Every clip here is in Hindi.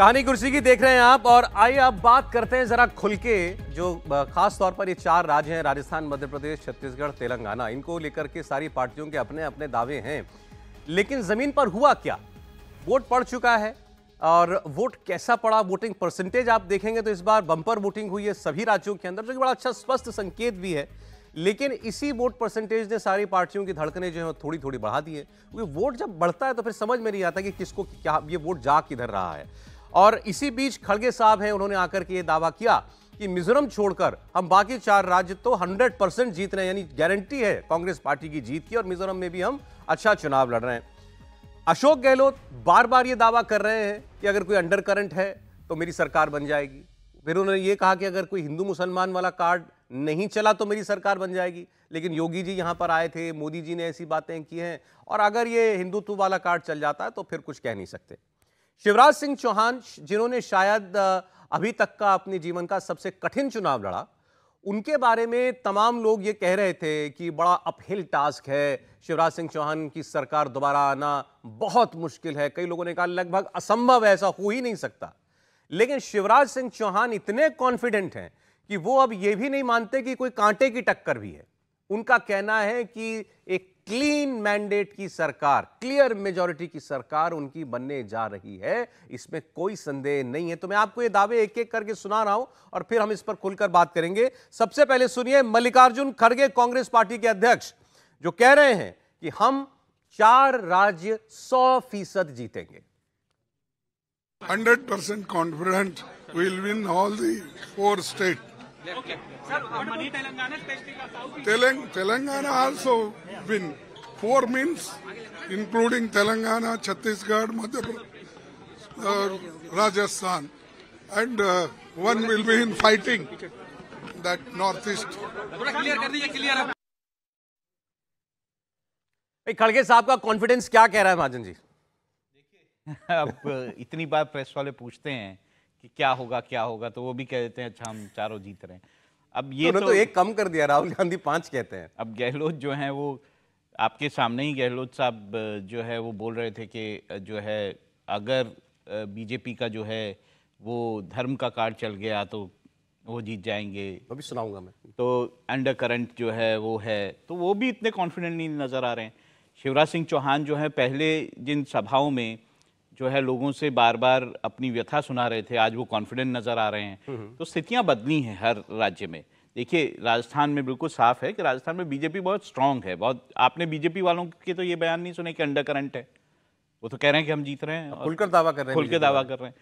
कहानी कुर्सी की देख रहे हैं आप। और आइए अब बात करते हैं जरा खुल के, जो खास तौर पर ये 4 राज्य हैं, राजस्थान, मध्य प्रदेश, छत्तीसगढ़, तेलंगाना। इनको लेकर के सारी पार्टियों के अपने अपने दावे हैं, लेकिन जमीन पर हुआ क्या? वोट पड़ चुका है और वोट कैसा पड़ा, वोटिंग परसेंटेज आप देखेंगे तो इस बार बंपर वोटिंग हुई है सभी राज्यों के अंदर, जो कि बड़ा अच्छा स्पष्ट संकेत भी है। लेकिन इसी वोट परसेंटेज ने सारी पार्टियों की धड़कनें जो है थोड़ी थोड़ी बढ़ा दी है, क्योंकि वोट जब बढ़ता है तो फिर समझ में नहीं आता कि किसको क्या ये वोट जा किधर रहा है। और इसी बीच खड़गे साहब हैं, उन्होंने आकर के ये दावा किया कि मिजोरम छोड़कर हम बाकी 4 राज्य तो 100% जीत रहे हैं, यानी गारंटी है कांग्रेस पार्टी की जीत की, और मिजोरम में भी हम अच्छा चुनाव लड़ रहे हैं। अशोक गहलोत बार बार ये दावा कर रहे हैं कि अगर कोई अंडर करंट है तो मेरी सरकार बन जाएगी। फिर उन्होंने ये कहा कि अगर कोई हिंदू मुसलमान वाला कार्ड नहीं चला तो मेरी सरकार बन जाएगी। लेकिन योगी जी यहां पर आए थे, मोदी जी ने ऐसी बातें की हैं, और अगर ये हिंदुत्व वाला कार्ड चल जाता है तो फिर कुछ कह नहीं सकते। शिवराज सिंह चौहान, जिन्होंने शायद अभी तक का अपने जीवन का सबसे कठिन चुनाव लड़ा, उनके बारे में तमाम लोग ये कह रहे थे कि बड़ा अपहिल टास्क है, शिवराज सिंह चौहान की सरकार दोबारा आना बहुत मुश्किल है। कई लोगों ने कहा लगभग असंभव है, ऐसा हो ही नहीं सकता। लेकिन शिवराज सिंह चौहान इतने कॉन्फिडेंट हैं कि वो अब ये भी नहीं मानते कि कोई कांटे की टक्कर भी है। उनका कहना है कि एक क्लीन मैंडेट की सरकार, क्लियर मेजॉरिटी की सरकार उनकी बनने जा रही है, इसमें कोई संदेह नहीं है। तो मैं आपको ये दावे एक एक करके सुना रहा हूं और फिर हम इस पर खुलकर बात करेंगे। सबसे पहले सुनिए मल्लिकार्जुन खड़गे, कांग्रेस पार्टी के अध्यक्ष, जो कह रहे हैं कि हम 4 राज्य 100% जीतेंगे। 100% confident we'll win all the 4 states. Okay. Sir, money Telangana specifically. Telangana also win. 4 means including Telangana, Chhattisgarh, Madhya Pradesh, Rajasthan, and 1 will be in fighting that northeast. थोड़ा क्लियर कर दीजिए, क्लियर। खड़गे साहब का कॉन्फिडेंस क्या कह रहा है महाजन जी? अब इतनी बार प्रेस वाले पूछते हैं कि क्या होगा, तो वो भी कह देते हैं अच्छा हम 4 जीत रहे हैं। अब ये तो एक कम कर दिया, राहुल गांधी 5 कहते हैं। अब गहलोत जो हैं वो आपके सामने ही, गहलोत साहब जो है वो बोल रहे थे कि जो है अगर बीजेपी का जो है वो धर्म का कार्ड चल गया तो वो जीत जाएंगे। अभी सुनाऊंगा मैं। तो अंडर करंट जो है वो है, तो वो भी इतने कॉन्फिडेंट नहीं नज़र आ रहे हैं। शिवराज सिंह चौहान जो है पहले जिन सभाओं में जो है लोगों से बार बार अपनी व्यथा सुना रहे थे, आज वो कॉन्फिडेंट नजर आ रहे हैं। तो स्थितियां बदली हैं हर राज्य में। देखिए राजस्थान में बिल्कुल साफ है कि राजस्थान में बीजेपी बहुत स्ट्रांग है। बहुत आपने बीजेपी वालों के तो ये बयान नहीं सुने कि अंडर करंट है, वो तो कह रहे हैं कि हम जीत रहे हैं, खुलकर दावा कर रहे हैं, खुल के दावा कर रहे हैं।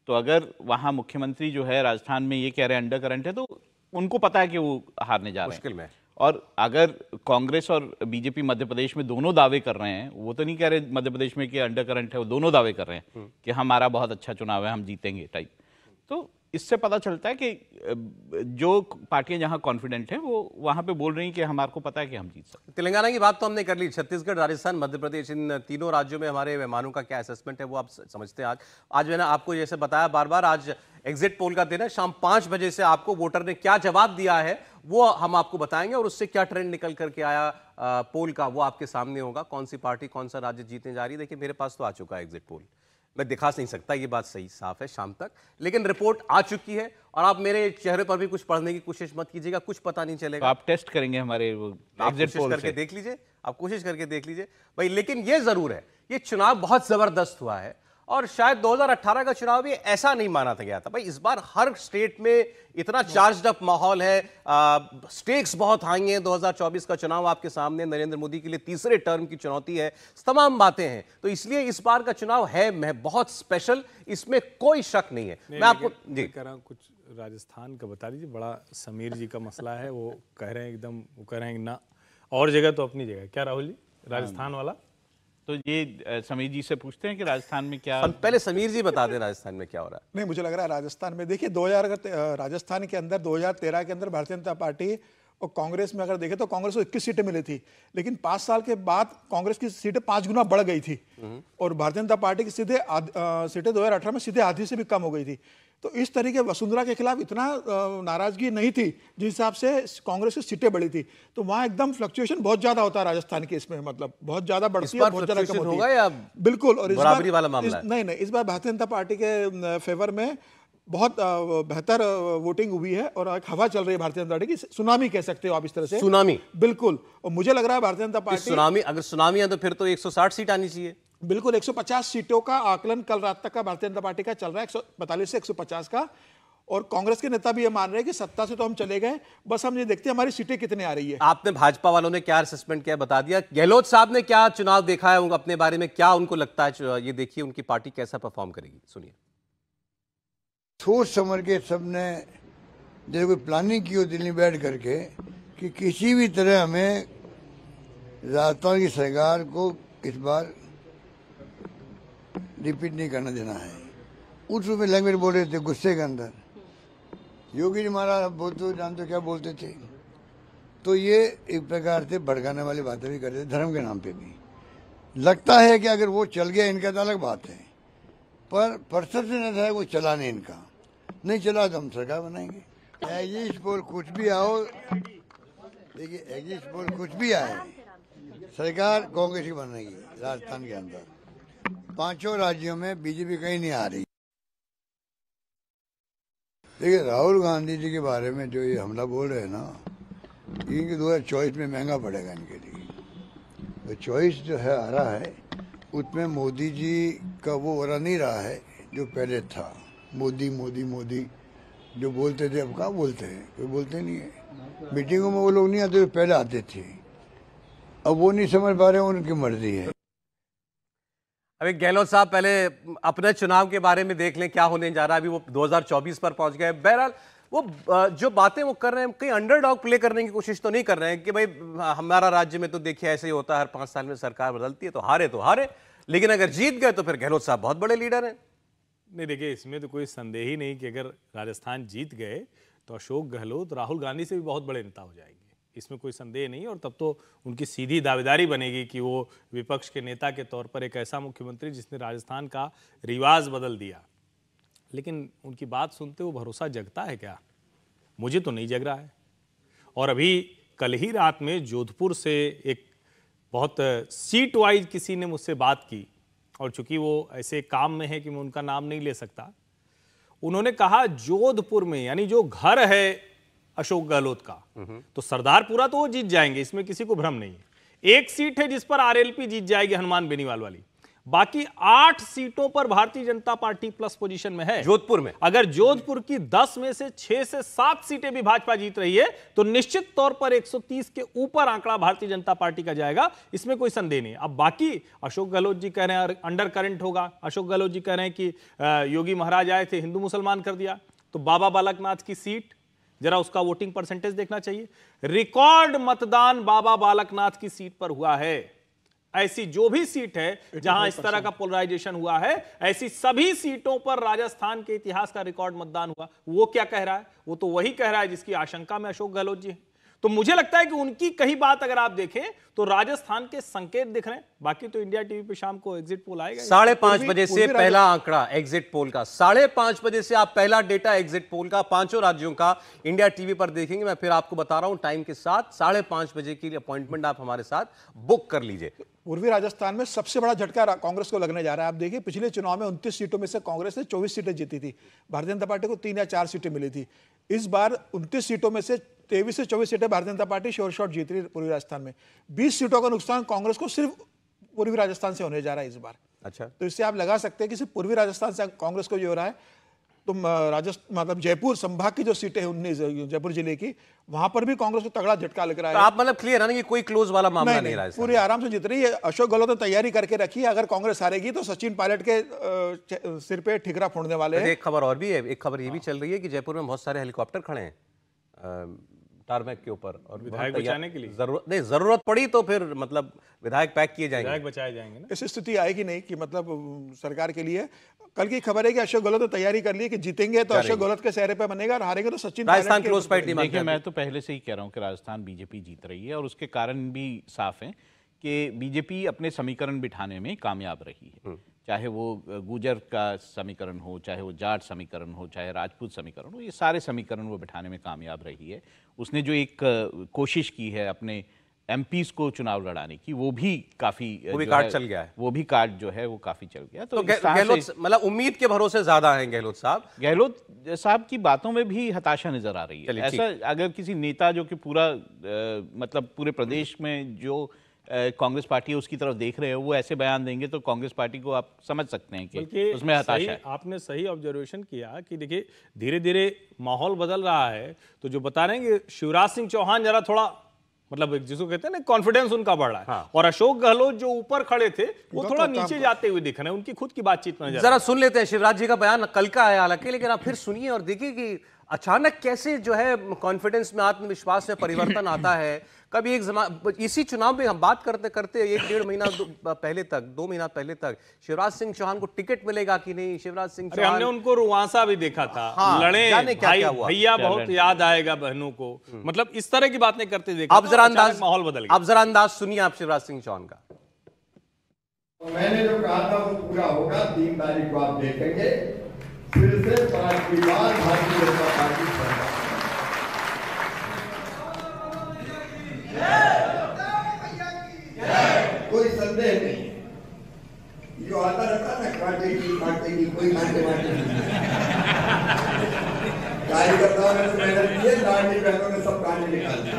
तो अगर वहाँ मुख्यमंत्री जो है राजस्थान में ये कह रहे हैं अंडर करंट है, तो उनको पता है कि वो हारने जा रहे हैं, मुश्किल में। और अगर कांग्रेस और बीजेपी मध्य प्रदेश में दोनों दावे कर रहे हैं, वो तो नहीं कह रहे मध्य प्रदेश में कि अंडर करंट है, वो दोनों दावे कर रहे हैं कि हमारा बहुत अच्छा चुनाव है, हम जीतेंगे टाइप। तो इससे पता चलता है कि जो पार्टियां जहां कॉन्फिडेंट हैं वो वहां पे बोल रही हैं कि हमारे को पता है कि हम जीत सकते हैं। तेलंगाना की बात तो हमने कर ली, छत्तीसगढ़, राजस्थान, मध्य प्रदेश, इन तीनों राज्यों में हमारे मेहमानों का क्या असेसमेंट है वो आप समझते हैं। आज मैंने आपको जैसे बताया बार बार, आज एग्जिट पोल का दिन है, शाम 5 बजे से आपको वोटर ने क्या जवाब दिया है वो हम आपको बताएंगे, और उससे क्या ट्रेंड निकल करके आया पोल का वो आपके सामने होगा। कौन सी पार्टी कौन सा राज्य जीतने जा रही है, देखिए मेरे पास तो आ चुका है एग्जिट पोल, मैं दिखा नहीं सकता, ये बात सही साफ है शाम तक, लेकिन रिपोर्ट आ चुकी है। और आप मेरे चेहरे पर भी कुछ पढ़ने की कोशिश मत कीजिएगा, कुछ पता नहीं चलेगा। तो आप टेस्ट करेंगे हमारे एग्जिट पोल करके देख लीजिए, आप कोशिश करके देख लीजिए भाई। लेकिन ये जरूर है, ये चुनाव बहुत जबरदस्त हुआ है, और शायद 2018 का चुनाव भी ऐसा नहीं माना गया था भाई। इस बार हर स्टेट में इतना चार्ज्ड अप माहौल है, स्टेक्स बहुत हाई हैं। 2024 का चुनाव आपके सामने, नरेंद्र मोदी के लिए तीसरे टर्म की चुनौती है, तमाम बातें हैं। तो इसलिए इस बार का चुनाव है मैं बहुत स्पेशल, इसमें कोई शक नहीं है। मैं आपको जी कह रहा हूं, कुछ राजस्थान का बता दीजिए। बड़ा समीर जी का मसला है, वो कह रहे हैं एकदम, वो कह रहे हैं ना और जगह तो अपनी जगह। क्या राहुल जी, राजस्थान वाला? तो ये समीर जी से पूछते हैं कि राजस्थान में क्या, पहले समीर जी बता दें राजस्थान में क्या हो रहा है। नहीं, मुझे लग रहा है राजस्थान में, देखिए 2000 राजस्थान के अंदर 2013 के अंदर भारतीय जनता पार्टी और कांग्रेस में अगर देखें तो कांग्रेस को 21 सीटें मिली थी, लेकिन 5 साल के बाद कांग्रेस की सीटें 5 गुना बढ़ गई थी, और भारतीय जनता पार्टी की सीटें 2018 में सीधे आधी से भी कम हो गई थी। तो इस तरीके वसुंधरा के खिलाफ इतना नाराजगी नहीं थी जिस हिसाब से कांग्रेस की सीटें बढ़ी थी। तो वहां एकदम फ्लक्चुएशन बहुत ज्यादा होता है राजस्थान के, इसमें मतलब बहुत ज्यादा बढ़ती है, बहुत ज्यादा कम होती होगा है। या बिल्कुल। और इस बराबरी बार वाला मामला है? नहीं, इस बार भारतीय जनता पार्टी के फेवर में बहुत बेहतर वोटिंग हुई है और एक हवा चल रही है भारतीय जनता पार्टी की, सुनामी कह सकते हो आप इस तरह से। सुनामी? बिल्कुल। और मुझे लग रहा है भारतीय जनता पार्टी सुनामी, अगर सुनामी है तो फिर तो 160 सीट आनी चाहिए। बिल्कुल। 150 सीटों का आकलन कल रात तक का भारतीय जनता पार्टी का चल रहा है, 142 से 150 का। और कांग्रेस के नेता भी ये मान रहे हैं कि सत्ता से तो हम चले गए, बस हम ये देखते हैं हमारी सीटें कितने आ रही है। आपने भाजपा वालों ने क्या असेसमेंट किया बता दिया। गहलोत साहब ने क्या चुनाव देखा है अपने बारे में, क्या उनको लगता है, ये देखिए उनकी पार्टी कैसा परफॉर्म करेगी, सुनिए। सोच समझ के सबने जैसे कोई प्लानिंग की हो दिल्ली बैठ करके कि किसी भी तरह हमें राजस्थान की सरकार को इस बार रिपीट नहीं करना देना है। उस रूप में लैंग्वेज बोल रहे थे गुस्से के अंदर। योगी जी महाराज बोलते जानते क्या बोलते थे, तो ये एक प्रकार से भड़काने वाली बातें भी करते थे धर्म के नाम पे भी। लगता है कि अगर वो चल गया इनका तो अलग बात है, पर परसेप्शन ऐसा है वो चला नहीं, इनका नहीं चला तो हम सरकार बनाएंगे। एग्जिट पोल कुछ भी आओ, देखिए एग्जिट पोल कुछ भी आए, सरकार कांग्रेस की बनेगी राजस्थान के अंदर। 5 राज्यों में बीजेपी कहीं नहीं आ रही। देखिए राहुल गांधी जी के बारे में जो ये हमला बोल रहे हैं ना, इनके 2024 में महंगा पड़ेगा इनके लिए। तो चॉइस जो है आ रहा है उसमें मोदी जी का वो हो नहीं रहा है जो पहले था। मोदी मोदी मोदी जो बोलते थे अब कहाँ बोलते हैं, कोई बोलते नहीं है। मीटिंगों में वो लोग नहीं आते, पहले आते थे, अब वो नहीं समझ पा रहे, उनकी मर्जी है। अभी गहलोत साहब पहले अपने चुनाव के बारे में देख लें क्या होने जा रहा है। अभी वो 2024 पर पहुंच गए। बहरहाल वो जो बातें वो कर रहे हैं, कहीं अंडरडॉग प्ले करने की कोशिश तो नहीं कर रहे हैं कि भाई हमारा राज्य में तो देखिए ऐसे ही होता है, हर 5 साल में सरकार बदलती है, तो हारे, लेकिन अगर जीत गए तो फिर गहलोत साहब बहुत बड़े लीडर हैं। नहीं देखिए, इसमें तो कोई संदेह ही नहीं कि अगर राजस्थान जीत गए तो अशोक गहलोत राहुल गांधी से भी बहुत बड़े नेता हो जाएंगे, इसमें कोई संदेह नहीं। और तब तो उनकी सीधी दावेदारी बनेगी कि वो विपक्ष के नेता के तौर पर एक ऐसा मुख्यमंत्री जिसने राजस्थान का रिवाज बदल दिया। लेकिन उनकी बात सुनते वो भरोसा जगता है क्या? मुझे तो नहीं जग रहा है। और अभी कल ही रात में जोधपुर से एक बहुत सीट वाइज किसी ने मुझसे बात की, और चूंकि वो ऐसे काम में है कि मैं उनका नाम नहीं ले सकता, उन्होंने कहा जोधपुर में यानी जो घर है अशोक गहलोत का, तो सरदारपुरा तो वो जीत जाएंगे, इसमें किसी को भ्रम नहीं है। एक सीट है जिस पर आरएलपी जीत जाएगी, हनुमान बेनीवाल वाली। बाकी 8 सीटों पर Bharatiya Janata party plus position में है। जोधपुर में अगर जोधपुर की 10 में से 6 से 7 सीटें भी भाजपा जीत रही है तो निश्चित तौर पर 130 के ऊपर आंकड़ा भारतीय जनता पार्टी का जाएगा, इसमें कोई संदेह नहीं। अब बाकी अशोक गहलोत जी कह रहे हैं अंडर करंट होगा, अशोक गहलोत जी कह रहे हैं कि योगी महाराज आए थे हिंदू मुसलमान कर दिया, तो बाबा बालकनाथ की सीट जरा उसका वोटिंग परसेंटेज देखना चाहिए। रिकॉर्ड मतदान बाबा बालकनाथ की सीट पर हुआ है। ऐसी जो भी सीट है जहां इस तरह का पोलराइजेशन हुआ है, ऐसी सभी सीटों पर राजस्थान के इतिहास का रिकॉर्ड मतदान हुआ। वो क्या कह रहा है? वो तो वही कह रहा है जिसकी आशंका में अशोक गहलोत जी हैं। तो मुझे लगता है कि उनकी कही बात अगर आप देखें तो राजस्थान के संकेत दिख रहे हैं। बाकी तो इंडिया टीवी पे शाम को एग्जिट पोल आएगा 5:30 बजे से पहला आंकड़ा एग्जिट पोल का, 5:30 बजे से आप पहला डेटा एग्जिट पोल का 5 राज्यों का इंडिया टीवी पर देखेंगे। मैं फिर आपको बता रहा हूं टाइम के साथ, 5:30 बजे की अपॉइंटमेंट आप हमारे साथ बुक कर लीजिए। पूर्वी राजस्थान में सबसे बड़ा झटका कांग्रेस को लगने जा रहा है। आप देखिए पिछले चुनाव में 29 सीटों में से कांग्रेस ने 24 सीटें जीती थी, भारतीय जनता पार्टी को 3 या 4 सीटें मिली थी। इस बार 29 सीटों में से 23 से 24 सीटें Bharatiya Janata party sure shot जीत रही पूर्वी राजस्थान में। 20 सीटों का नुकसान कांग्रेस को सिर्फ पूर्वी राजस्थान से होने जा रहा है इस बार। अच्छा, तो इससे आप लगा सकते हैं कि सिर्फ पूर्वी राजस्थान से कांग्रेस को जो हो रहा है, तो राजस्थान मतलब जयपुर संभाग की जो सीटें हैं 19 जयपुर जिले की, वहां पर भी कांग्रेस को तगड़ा झटका लग रहा है। तो आप मतलब क्लियर है ना कि कोई क्लोज वाला मामला नहीं रहा है, पूरी आराम से जीत रही है। अशोक गहलोत ने तैयारी करके रखी है, अगर कांग्रेस हारेगी तो सचिन पायलट के सिर पे ठिकरा फोड़ने वाले हैं। एक खबर और भी है, एक खबर ये भी चल रही है कि जयपुर में बहुत सारे हेलीकॉप्टर खड़े हैं टारमैक के ऊपर, और विधायक बचाने के लिए जरूरत पड़ी तो फिर मतलब विधायक पैक किए जाएंगे, विधायक बचाए जाएंगे ना। ऐसी स्थिति आएगी नहीं कि मतलब सरकार के लिए। कल की खबर है कि अशोक गहलोत ने तैयारी कर ली है कि जीतेंगे तो अशोक गहलोत के चेहरे पे बनेगा और हारेंगे तो सचिन राजस्थान क्लोज फाइट नहीं। देखिए मैं तो पहले से ही कह रहा हूं कि राजस्थान बीजेपी जीत रही है, और उसके कारण भी साफ है कि बीजेपी अपने समीकरण बिठाने में कामयाब रही है। चाहे वो गुर्जर का समीकरण हो, चाहे वो जाट समीकरण हो, चाहे राजपूत समीकरण हो, ये सारे समीकरण वो बिठाने में कामयाब रही है। उसने जो एक कोशिश की है अपने एमपीज को चुनाव लड़ाने की, वो भी काफी वो भी कार्ड चल गया है। वो भी कार्ड जो है वो काफी चल गया। तो गहलोत मतलब उम्मीद के भरोसे ज्यादा हैं गहलोत साहब। गहलोत साहब की बातों में भी हताशा नजर आ रही है। ऐसा अगर किसी नेता जो कि पूरा मतलब पूरे प्रदेश में जो कांग्रेस पार्टी है उसकी तरफ देख रहे हो, वो ऐसे बयान देंगे तो कांग्रेस पार्टी को आप समझ सकते हैं कि उसमें हताशा है। आपने सही ऑब्जर्वेशन किया कि देखिए धीरे धीरे माहौल बदल रहा है। तो जो बता रहे हैं कि शिवराज सिंह चौहान जरा थोड़ा मतलब जिसको कहते हैं ना कॉन्फिडेंस उनका बढ़ रहा है। हाँ। और अशोक गहलोत जो ऊपर खड़े थे वो थोड़ा नीचे जाते हुए दिख रहे हैं। उनकी खुद की बातचीत में जरा सुन लेते हैं। शिवराज जी का बयान कल का है हालांकि, लेकिन आप फिर सुनिए और देखिए कि अचानक कैसे जो है कॉन्फिडेंस में, आत्मविश्वास में परिवर्तन आता है। कभी इसी चुनाव में हम बात करते करते 1-1.5 महीना पहले तक, 2 महीना पहले तक शिवराज सिंह चौहान को टिकट मिलेगा कि नहीं, शिवराज सिंह चौहान, हमने उनको रुआंसा भी देखा था। हाँ, लड़े भैया बहुत याद आएगा बहनों को, मतलब इस तरह की बातें करते देखा। अब जरा अंदाज, माहौल बदल गया। अब जरा अंदाज सुनिए आप शिवराज सिंह चौहान का। मैंने जो कहा था वो पूरा होगा। 3 तारीख को आप देखेंगे फिर से 5वीं बार भारतीय जनता पार्टी सरकार। कोई संदेह नहीं। जो आता रहता ना काटेगी कोई काटे कार्यकर्ताओं ने मेहनत की है, लाडली बहनों ने सब काटे निकाल दिए।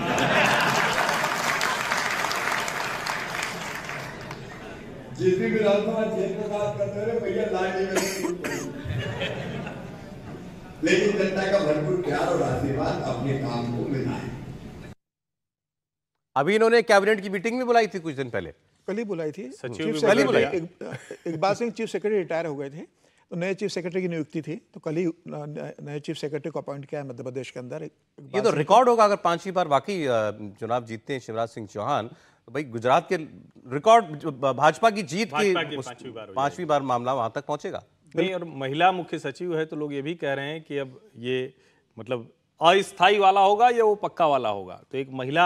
जिस भी विधानसभा क्षेत्र में बात करते रहे भैया लाडली बहन, लेकिन जनता का भरपूर प्यार और आशीर्वाद अपने काम को मिला है। अभी इन्होंने कैबिनेट की मीटिंग भी बुलाई थी कुछ दिन पहले, कल ही बुलाई थी। Iqbal Singh chief secretary retire हो गए थे, तो नए चीफ सेक्रेटरी की नियुक्ति थी, तो कल ही नए चीफ सेक्रेटरी को अपॉइंट किया है मध्य प्रदेश के अंदर। ये तो रिकॉर्ड होगा अगर 5वीं बार वाकई चुनाव जीतते हैं शिवराज सिंह चौहान, तो भाई गुजरात के रिकॉर्ड भाजपा की जीत की 5वीं बार मामला वहां तक पहुंचेगा। नहीं, और महिला मुख्य सचिव है तो लोग ये भी कह रहे हैं कि अब ये मतलब अस्थायी वाला होगा या वो पक्का वाला होगा। तो एक महिला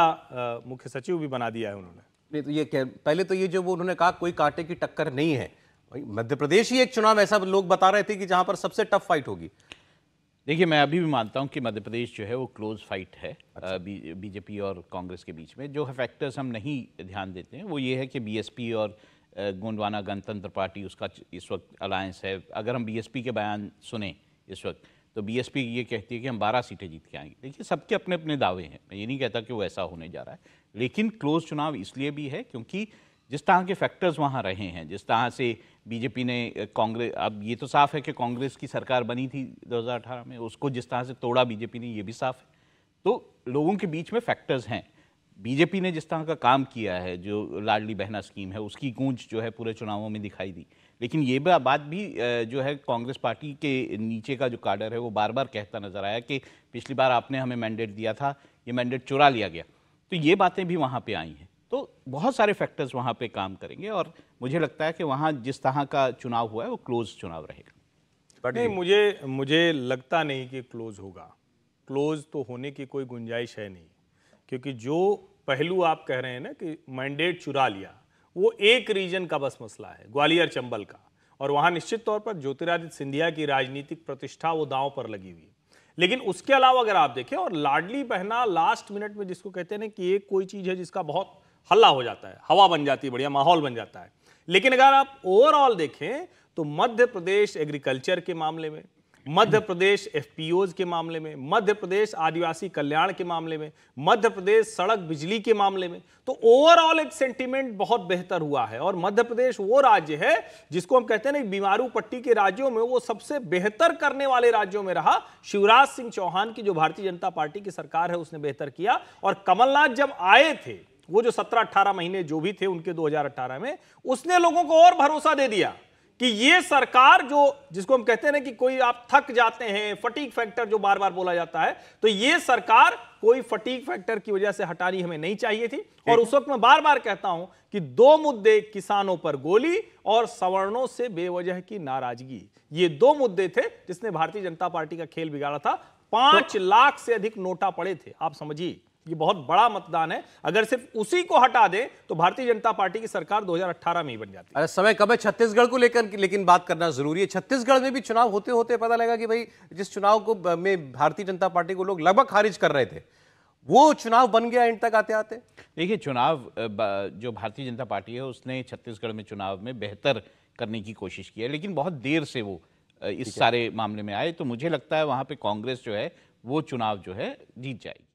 मुख्य सचिव भी बना दिया है उन्होंने। नहीं तो ये पहले तो ये जो वो उन्होंने कहा कोई कांटे की टक्कर नहीं है, मध्य प्रदेश ही एक चुनाव ऐसा लोग बता रहे थे कि जहां पर सबसे टफ फाइट होगी। देखिए मैं अभी भी मानता हूं कि मध्य प्रदेश जो है वो क्लोज फाइट है। अच्छा। बीजेपी और कांग्रेस के बीच में जो फैक्टर्स हम नहीं ध्यान देते हैं वो ये है कि बीएसपी और गोंडवाना गणतंत्र पार्टी उसका इस वक्त अलायंस है। अगर हम बीएसपी के बयान सुने इस वक्त तो बीएसपी ये कहती है कि हम 12 सीटें जीत के आएंगे। देखिए सबके अपने अपने दावे हैं, मैं ये नहीं कहता कि वो ऐसा होने जा रहा है, लेकिन क्लोज चुनाव इसलिए भी है क्योंकि जिस तरह के फैक्टर्स वहाँ रहे हैं, जिस तरह से बीजेपी ने कांग्रेस, अब ये तो साफ है कि कांग्रेस की सरकार बनी थी 2018 में, उसको जिस तरह से तोड़ा बीजेपी ने, ये भी साफ है। तो लोगों के बीच में फैक्टर्स हैं। बीजेपी ने जिस तरह का काम किया है, जो लाडली बहना स्कीम है, उसकी गूंज जो है पूरे चुनावों में दिखाई दी। लेकिन ये बात भी जो है कांग्रेस पार्टी के नीचे का जो काडर है वो बार बार कहता नजर आया कि पिछली बार आपने हमें मैंडेट दिया था, ये मैंडेट चुरा लिया गया। तो ये बातें भी वहाँ पे आई हैं। तो बहुत सारे फैक्टर्स वहाँ पे काम करेंगे और मुझे लगता है कि वहाँ जिस तरह का चुनाव हुआ है वो क्लोज चुनाव रहेगा। नहीं, मुझे लगता नहीं कि क्लोज होगा। क्लोज तो होने की कोई गुंजाइश है नहीं, क्योंकि जो पहलू आप कह रहे हैं ना कि मैंडेट चुरा लिया, वो एक रीजन का बस मसला है, ग्वालियर चंबल का, और वहाँ निश्चित तौर पर ज्योतिरादित्य सिंधिया की राजनीतिक प्रतिष्ठा वो दांव पर लगी हुई है। लेकिन उसके अलावा अगर आप देखें, और लाडली बहना लास्ट मिनट में जिसको कहते हैं ना कि एक कोई चीज़ है जिसका बहुत हल्ला हो जाता है, हवा बन जाती है, बढ़िया माहौल बन जाता है। लेकिन अगर आप ओवरऑल देखें तो मध्य प्रदेश एग्रीकल्चर के मामले में, मध्य प्रदेश एफपीओज के मामले में, मध्य प्रदेश आदिवासी कल्याण के मामले में, मध्य प्रदेश सड़क बिजली के मामले में, तो ओवरऑल एक सेंटीमेंट बहुत बेहतर हुआ है। और मध्य प्रदेश वो राज्य है जिसको हम कहते हैं ना बीमारू पट्टी के राज्यों में वो सबसे बेहतर करने वाले राज्यों में रहा। शिवराज सिंह चौहान की जो भारतीय जनता पार्टी की सरकार है उसने बेहतर किया। और कमलनाथ जब आए थे, वो जो 17-18 महीने जो भी थे उनके 2018 में, उसने लोगों को और भरोसा दे दिया कि ये सरकार जो जिसको हम कहते हैं ना कि कोई आप थक जाते हैं, फटीग फैक्टर जो बार बार बोला जाता है, तो ये सरकार कोई फटीग फैक्टर की वजह से हटानी हमें नहीं चाहिए थी। और उस वक्त मैं बार बार कहता हूं कि 2 मुद्दे, किसानों पर गोली और सवर्णों से बेवजह की नाराजगी, ये 2 मुद्दे थे जिसने भारतीय जनता पार्टी का खेल बिगाड़ा था। 5 लाख से अधिक नोटा पड़े थे, आप समझिए ये बहुत बड़ा मतदान है। अगर सिर्फ उसी को हटा दें तो भारतीय जनता पार्टी की सरकार 2018 में ही बन जाती है। अरे समय कब है छत्तीसगढ़ को लेकर, लेकिन बात करना जरूरी है। छत्तीसगढ़ में भी चुनाव होते होते पता लगा कि भाई जिस चुनाव को में भारतीय जनता पार्टी को लोग लगभग खारिज कर रहे थे, वो चुनाव बन गया एंड तक आते आते। देखिए, चुनाव जो भारतीय जनता पार्टी है उसने छत्तीसगढ़ में चुनाव में बेहतर करने की कोशिश की है, लेकिन बहुत देर से वो इस सारे मामले में आए। तो मुझे लगता है वहाँ पे कांग्रेस जो है वो चुनाव जो है जीत जाएगी।